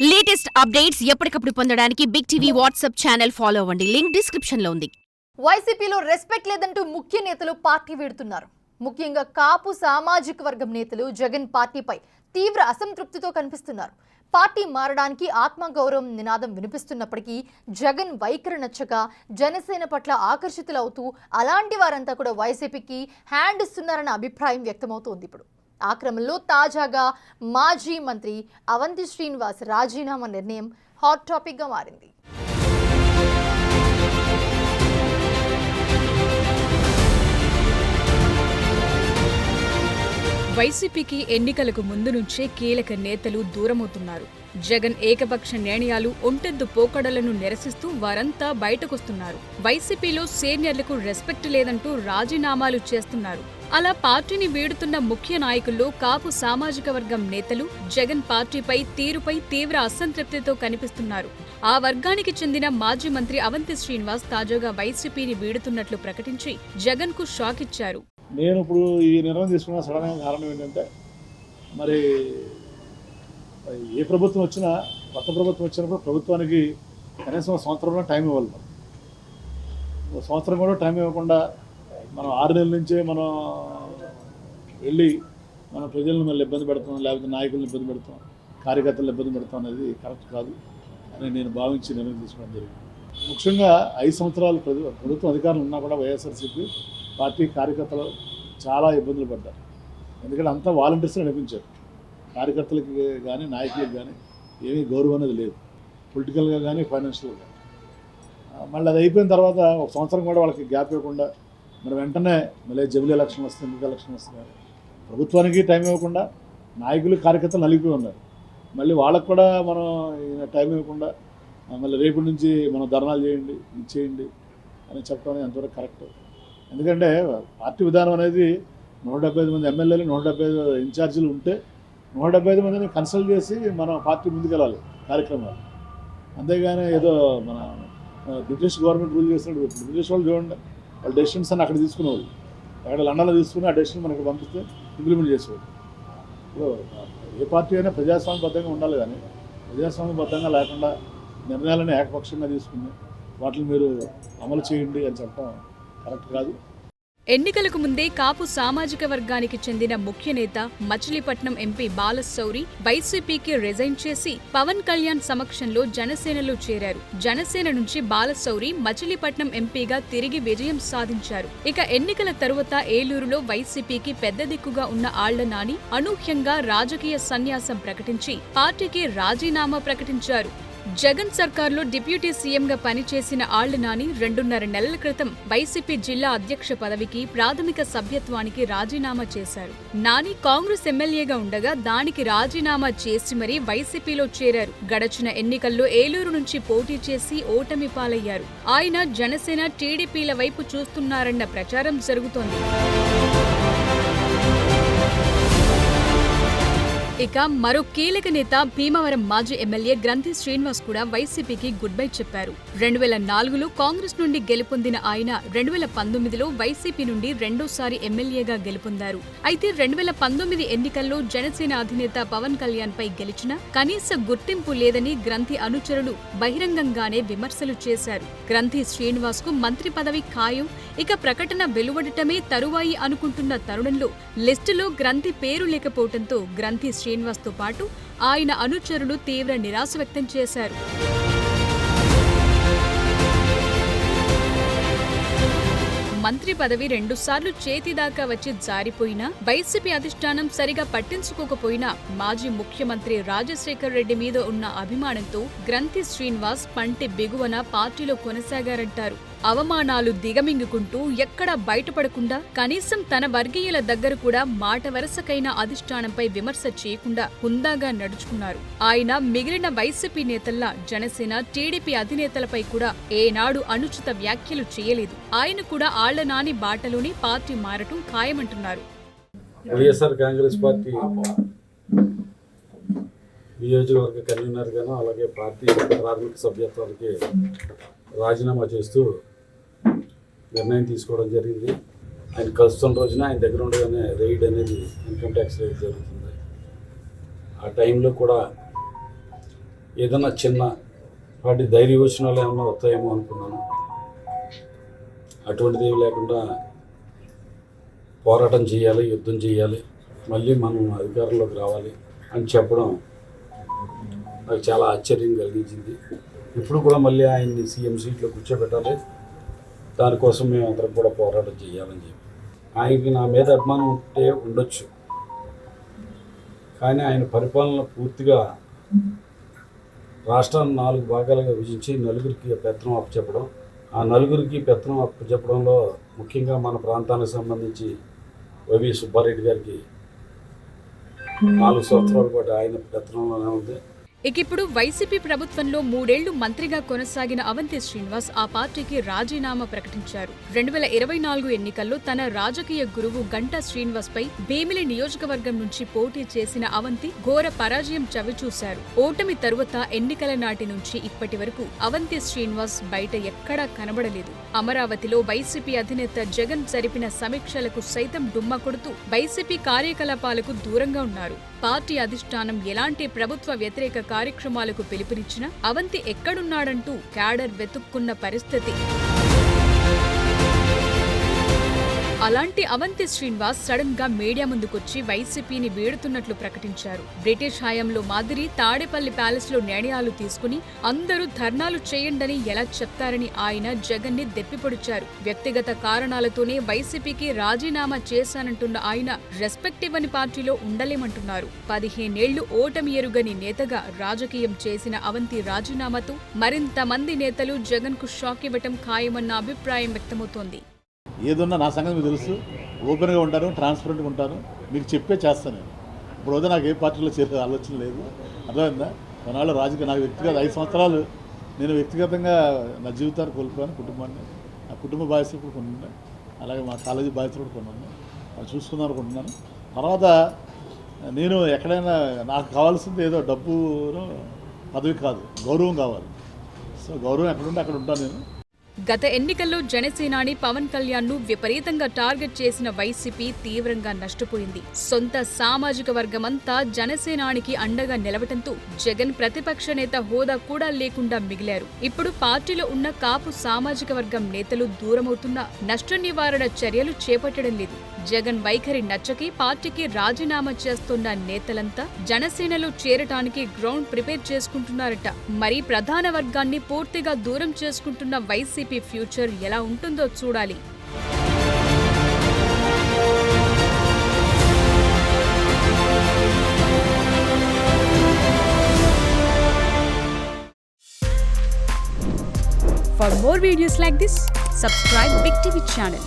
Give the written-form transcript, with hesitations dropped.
Latest updates ఎప్పటికప్పుడు పొందడానికి big TV WhatsApp channel follow అవ్వండి. లింక్ డిస్క్రిప్షన్ లో ఉంది. వైసీపీలో రెస్పెక్ట్ లేదంటూ ముఖ్య నేతలు పార్టీ వీడుతున్నారు. ముఖ్యంగా కాపు సామాజిక వర్గం నేతలు జగన్ పార్టీపై తీవ్ర అసంతృప్తితో కనిపిస్తున్నారు. పార్టీ మారడానికి ఆత్మగౌరవం నినాదం వినిపిస్తున్నప్పటికీ జగన్ వైఖరి నచ్చక జనసేన పట్ల ఆకర్షితులవుతూ అలాంటి వారంతా కూడా వైసీపీకి హ్యాండ్ ఇస్తున్నారన్న అభిప్రాయం వ్యక్తమవుతోంది. ఇప్పుడు ఆ క్రమంలో తాజాగా మాజీ మంత్రి అవంతి శ్రీనివాస్ రాజీనామా నిర్ణయం హాట్ టాపిక్గా మారింది. వైసీపీకి ఎన్నికలకు ముందు నుంచే కీలక నేతలు దూరమవుతున్నారు. జగన్ ఏకపక్ష నిర్ణయాలు, ఒంటెద్దు పోకడలను నిరసిస్తూ వారంతా బయటకొస్తున్నారు. వైసీపీలో సీనియర్లకు రెస్పెక్ట్ లేదంటూ రాజీనామాలు చేస్తున్నారు. అలా పార్టీని వీడుతున్న ముఖ్య నాయకుల్లో కాపు సామాజిక వర్గం నేతలు జగన్ పార్టీపై తీరుపై తీవ్ర అసంతృప్తితో కనిపిస్తున్నారు. ఆ వర్గానికి చెందిన మాజీ మంత్రి అవంతి శ్రీనివాస్ తాజాగా వైసీపీని వీడుతున్నట్లు ప్రకటించి జగన్ కు షాక్ ఇచ్చారు. నేను ఇప్పుడు ఈ నిర్ణయం తీసుకున్న సడన్ కారణం ఏంటంటే, మరి ఏ ప్రభుత్వం వచ్చినా, కొత్త ప్రభుత్వం వచ్చినప్పుడు ప్రభుత్వానికి కనీసం సంవత్సరంలో టైం ఇవ్వాలి. సంవత్సరం కూడా టైం ఇవ్వకుండా మనం 6 నెలల నుంచే మనం వెళ్ళి మన ప్రజలను మళ్ళీ ఇబ్బంది పెడతాం, లేకపోతే నాయకులను ఇబ్బంది పెడతాం, కార్యకర్తలను ఇబ్బంది పెడతాం అనేది కరెక్ట్ కాదు అని నేను భావించి నిర్ణయం తీసుకోవడం జరిగింది. ముఖ్యంగా 5 సంవత్సరాలు ప్రభుత్వం అధికారులు ఉన్నా కూడా వైఎస్ఆర్సీపీ పార్టీ కార్యకర్తలు చాలా ఇబ్బందులు పడ్డారు. ఎందుకంటే అంతా వాలంటీర్స్ నడిపించారు. కార్యకర్తలకి కానీ నాయకులకు కానీ ఏమీ గౌరవం అనేది లేదు, పొలిటికల్గా కానీ ఫైనాన్షియల్గా కానీ. మళ్ళీ అది అయిపోయిన తర్వాత ఒక సంవత్సరం కూడా వాళ్ళకి గ్యాప్ ఇవ్వకుండా మరి వెంటనే మళ్ళీ జమిలీ ఎలక్షన్ వస్తుంది, ఎన్నికల ఎలక్షన్ వస్తుంది. ప్రభుత్వానికి టైం ఇవ్వకుండా నాయకులు కార్యకర్తలు నలిగిపోయి ఉన్నారు. మళ్ళీ వాళ్ళకు కూడా మనం టైం ఇవ్వకుండా మళ్ళీ రేపటి నుంచి మనం ధర్నాలు చేయండి, ఇది చేయండి అని చెప్పడం ఎంతవరకు కరెక్ట్. ఎందుకంటే పార్టీ విధానం అనేది 175 మంది ఎమ్మెల్యేలు, 175 ఇన్ఛార్జీలు ఉంటే 175 మందిని కన్సల్ట్ చేసి మనం పార్టీ ముందుకెళ్ళాలి కార్యక్రమాలు. అంతేగాని ఏదో మన బ్రిటిష్ గవర్నమెంట్ రూల్ చేసినట్టు బ్రిటిష్ వాళ్ళు చూడండి, వాళ్ళ డెసిషన్స్ అని అక్కడ తీసుకునేవాళ్ళు, అక్కడ లండన్లో తీసుకుని ఆ డెసిషన్ మనకి పంపిస్తే ఇంప్లిమెంట్ చేసేవాళ్ళు. ఇప్పుడు ఏ పార్టీ అయినా ప్రజాస్వామ్యబద్ధంగా ఉండాలి, కానీ ప్రజాస్వామ్యబద్ధంగా లేకుండా నిర్ణయాలను ఏకపక్షంగా తీసుకుని వాటిని మీరు అమలు చేయండి అని చెప్పడం కరెక్ట్ కాదు. ఎన్నికలకు ముందే కాపు సామాజిక వర్గానికి చెందిన ముఖ్య నేత మచిలీపట్నం ఎంపీ బాలశౌరి వైసీపీకి రిజైన్ చేసి పవన్ కళ్యాణ్ సమక్షంలో జనసేనలో చేరారు. జనసేన నుంచి బాలశౌరి మచిలీపట్నం ఎంపీగా తిరిగి విజయం సాధించారు. ఇక ఎన్నికల తరువాత ఏలూరులో వైసీపీకి పెద్ద దిక్కుగా ఉన్న ఆళ్ల నాని అనూహ్యంగా రాజకీయ సన్యాసం ప్రకటించి పార్టీకి రాజీనామా ప్రకటించారు. జగన్ సర్కార్లో డిప్యూటీ సీఎంగా పనిచేసిన ఆళ్ల నాని 2.5 నెలల క్రితం వైసీపీ జిల్లా అధ్యక్ష పదవికి ప్రాథమిక సభ్యత్వానికి రాజీనామా చేశారు. నాని కాంగ్రెస్ ఎమ్మెల్యేగా ఉండగా దానికి రాజీనామా చేసి మరీ వైసీపీలో చేరారు. గడచిన ఎన్నికల్లో ఏలూరు నుంచి పోటీ చేసి ఓటమి పాలయ్యారు. ఆయన జనసేన, టీడీపీల వైపు చూస్తున్నారన్న ప్రచారం జరుగుతోంది. ఇక మరో కీలక నేత భీమవరం మాజీ ఎమ్మెల్యే గ్రంథి శ్రీనివాస్ కూడా వైసీపీకి గుడ్ బై చెప్పారు. 2004లో కాంగ్రెస్ నుండి గెలుపొందిన ఆయన 2019లో వైసీపీ నుండి రెండోసారి ఎమ్మెల్యేగా గెలుపొందారు. అయితే 2019 ఎన్నికల్లో జనసేన అధినేత పవన్ కళ్యాణ్ పై గెలిచినా కనీస గుర్తింపు లేదని గ్రంథి అనుచరులు బహిరంగంగానే విమర్శలు చేశారు. గ్రంథి శ్రీనివాస్ కు మంత్రి పదవి ఖాయం, ఇక ప్రకటన వెలువడటమే తరువాయి అనుకుంటున్న తరుణంలో లిస్టులో గ్రంథి పేరు లేకపోవడంతో గ్రంథి శ్రీనివాస్ తో పాటు ఆయన అనుచరులు తీవ్ర నిరాశ వ్యక్తం చేశారు. మంత్రి పదవి 2 సార్లు చేతిదాకా వచ్చి జారిపోయినా వైసీపీ అధిష్టానం సరిగా పట్టించుకోకపోయినా మాజీ ముఖ్యమంత్రి రాజశేఖర్ రెడ్డి మీద ఉన్న అభిమానంతో గ్రంథి శ్రీనివాస్ పంటి బిగువన పార్టీలో కొనసాగారంటారు. అవమానాలు దిగమింగుకుంటూ ఎక్కడా బయటపడకుండా కనీసం తన వర్గీయుల దగ్గర కూడా మాట వరసకైన అధిష్టానంపై విమర్శ చేయకుండా హుందాగా నడుచుకున్నారు. ఆయన మిగిలిన వైసీపీ నేతల్లా జనసేన, టీడీపీ అధినేతలపై కూడా ఏనాడు అనుచిత వ్యాఖ్యలు చేయలేదు. ఆయన కూడా ఆళ్ల నాని బాటలోని పార్టీ మారటం ఖాయమంటున్నారు. వైఎస్ఆర్ కాంగ్రెస్ పార్టీ నియోజకవర్గ కన్వీనర్ గాను అలాగే పార్టీ ప్రాథమిక సభ్యత్వానికి రాజీనామా చేస్తూ నిర్ణయం తీసుకోవడం జరిగింది. ఆయన కలుస్తున్న రోజున ఆయన దగ్గర ఉండగానే రైడ్ అనేది ఇన్కమ్ ట్యాక్స్ రైడ్ జరుగుతుంది. ఆ టైంలో కూడా ఏదైనా చిన్న వాటి ధైర్యవచనాలు ఏమైనా వస్తాయేమో అనుకున్నాను. అటువంటిది ఏమి లేకుండా పోరాటం చేయాలి, యుద్ధం చేయాలి, మళ్ళీ మనం అధికారంలోకి రావాలి అని చెప్పడం నాకు చాలా ఆశ్చర్యం కలిగించింది. ఇప్పుడు కూడా మళ్ళీ ఆయన్ని సీఎం సీట్లో కూర్చోబెట్టాలి, దానికోసం మేము అందరం కూడా పోరాటం చేయాలని చెప్పి. ఆయనకి నా మీద అభిమానం ఉంటే ఉండొచ్చు, కానీ ఆయన పరిపాలన పూర్తిగా రాష్ట్రాన్ని 4 భాగాలుగా విభజించి నలుగురికి పెత్తనం అప్పచెప్పడం, ఆ నలుగురికి పెత్తనం అప్పచెప్పడంలో ముఖ్యంగా మన ప్రాంతానికి సంబంధించి వైవి సుబ్బారెడ్డి గారికి 4 సంవత్సరాల పాటు ఆయన పెత్తనంలోనే ఉంది. ఇక ఇప్పుడు వైసీపీ ప్రభుత్వంలో 3 ఏళ్లు మంత్రిగా కొనసాగిన అవంతి శ్రీనివాస్ ఆ పార్టీకి రాజీనామా ప్రకటించారు. 2024 ఎన్నికల్లో తన రాజకీయ గురువు గంటా శ్రీనివాస్ పై భీమిలి నియోజకవర్గం నుంచి పోటీ చేసిన అవంతి ఘోర పరాజయం చవిచూశారు. ఓటమి తరువాత ఎన్నికల నాటి నుంచి ఇప్పటి వరకు అవంతి శ్రీనివాస్ బయట ఎక్కడా కనబడలేదు. అమరావతిలో వైసీపీ అధినేత జగన్ జరిపిన సమీక్షలకు సైతం డుమ్మా కొడుతూ వైసీపీ కార్యకలాపాలకు దూరంగా ఉన్నారు. పార్టీ అధిష్టానం ఎలాంటి ప్రభుత్వ వ్యతిరేక కార్యక్రమాలకు పిలుపునిచ్చినా అవంతి ఎక్కడున్నాడంటూ క్యాడర్ వెతుక్కున్న పరిస్థితి. అలాంటి అవంతి శ్రీనివాస్ సడన్ గా మీడియా ముందుకొచ్చి వైసీపీని వీడుతున్నట్లు ప్రకటించారు. బ్రిటిష్ హయాంలో మాదిరి తాడేపల్లి ప్యాలెస్ లో నిర్ణయాలు తీసుకుని అందరూ ధర్నాలు చేయండని ఎలా చెప్తారని ఆయన జగన్ ని దెప్పిపొడిచారు. వ్యక్తిగత కారణాలతోనే వైసీపీకి రాజీనామా చేశానంటున్న ఆయన రెస్పెక్ట్ ఇవ్వని పార్టీలో ఉండలేమంటున్నారు. 15 ఏళ్లు ఓటమి ఎరుగని నేతగా రాజకీయం చేసిన అవంతి రాజీనామాతో మరింత మంది నేతలు జగన్ కు షాక్ ఇవ్వటం ఖాయమన్న అభిప్రాయం వ్యక్తమవుతోంది. ఏదున్నా నా సంగతి మీకు తెలుసు, ఓపెన్గా ఉంటాను, ట్రాన్స్పరెంట్గా ఉంటాను, మీకు చెప్పే చేస్తాను. నేను ఇప్పుడు వద్ద నాకు ఏ పార్టీలో చేరే ఆలోచన లేదు, అర్థమైందా? కొన్నాళ్ళు రాజకీయ నాకు వ్యక్తిగత 5 సంవత్సరాలు నేను వ్యక్తిగతంగా నా జీవితాన్ని కోల్పోయాను, కుటుంబాన్ని, నా కుటుంబ బాధ్యతలు కూడా కొన్ని ఉన్నాయి, అలాగే మా కాలేజీ బాధ్యతలు కూడా కొన్ని ఉన్నాయి, అది చూసుకుందాం అనుకుంటున్నాను. తర్వాత నేను ఎక్కడైనా నాకు కావాల్సింది ఏదో డబ్బును పదవి కాదు, గౌరవం కావాలి. సో గౌరవం ఎక్కడుంటే అక్కడ ఉంటాను నేను. గత ఎన్నికల్లో జనసేనాని పవన్ కళ్యాణ్ ను విపరీతంగా టార్గెట్ చేసిన వైసీపీ తీవ్రంగా నష్టపోయింది. సొంత సామాజిక వర్గమంతా జనసేనానికి అండగా నిలవటంతో జగన్ ప్రతిపక్ష నేత హోదా కూడా లేకుండా మిగిలారు. ఇప్పుడు పార్టీలో ఉన్న కాపు సామాజిక వర్గం నేతలు దూరమవుతున్నా నష్ట నివారణ చర్యలు చేపట్టడం లేదు. జగన్ వైఖరి నచ్చకి పార్టీకి రాజీనామా చేస్తున్న నేతలంతా జనసేనలో చేరటానికి గ్రౌండ్ ప్రిపేర్ చేసుకుంటున్నారట. మరి ప్రధాన వర్గాన్ని పూర్తిగా దూరం చేసుకుంటున్న వైసీపీ ఫ్యూచర్ ఎలా ఉంటుందో చూడాలి. For more videos like this, subscribe Big TV channel.